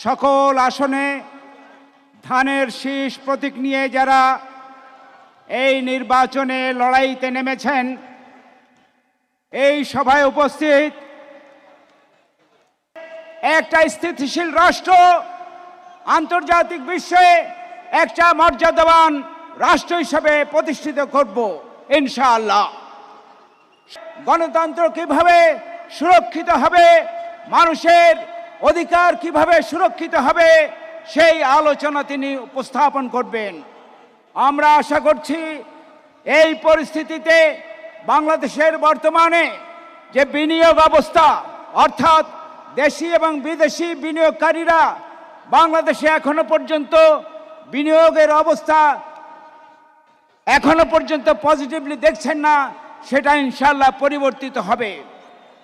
সকল আসনে ধানের শীষ প্রতীক নিয়ে যারা এই নির্বাচনে লড়াইতে নেমেছেন, এই সভায় উপস্থিত একটা স্থিতিশীল রাষ্ট্র, আন্তর্জাতিক বিশ্বে একটা মর্যাদাবান রাষ্ট্র হিসেবে প্রতিষ্ঠিত করব ইনশাআল্লাহ। গণতন্ত্র কিভাবে সুরক্ষিত হবে, মানুষের অধিকার কিভাবে সুরক্ষিত হবে, সেই আলোচনা তিনি উপস্থাপন করবেন। আমরা আশা করছি এই পরিস্থিতিতে বাংলাদেশের বর্তমানে যে বিনিয়োগ অবস্থা, অর্থাৎ দেশি এবং বিদেশি বিনিয়োগকারীরা বাংলাদেশে এখনো পর্যন্ত বিনিয়োগের অবস্থা এখনো পর্যন্ত পজিটিভলি দেখছেন না, সেটা ইনশাআল্লাহ পরিবর্তিত হবে।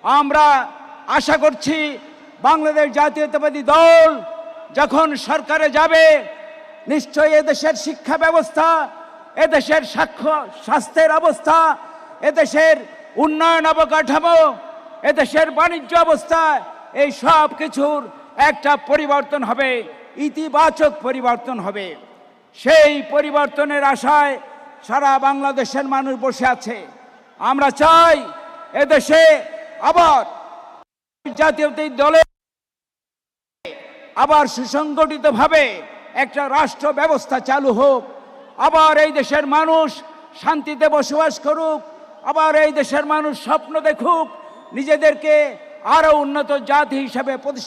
আমরা আশা করছি বাংলাদেশ জাতীয়তাবাদী দল যখন সরকারে যাবে, নিশ্চয়ই এদেশের শিক্ষা ব্যবস্থা, এদেশের স্বাস্থ্যের অবস্থা, এদেশের উন্নয়ন অবকাঠামো, এদেশের বাণিজ্য অবস্থা, এই সব কিছুর একটা পরিবর্তন হবে, ইতিবাচক পরিবর্তন হবে। সেই পরিবর্তনের আশায় সারা বাংলাদেশের মানুষ বসে আছে। আমরা চাই এদেশে আবার জাতীয়তাবাদী দলে আবার সুসংগঠিতভাবে একটা রাষ্ট্র ব্যবস্থা চালু হোক, আবার এই দেশের মানুষ শান্তিতে বসবাস করুক, আবার এই দেশের মানুষ স্বপ্ন দেখুক নিজেদেরকে আরো উন্নত জাতি হিসাবে প্রতিষ্ঠা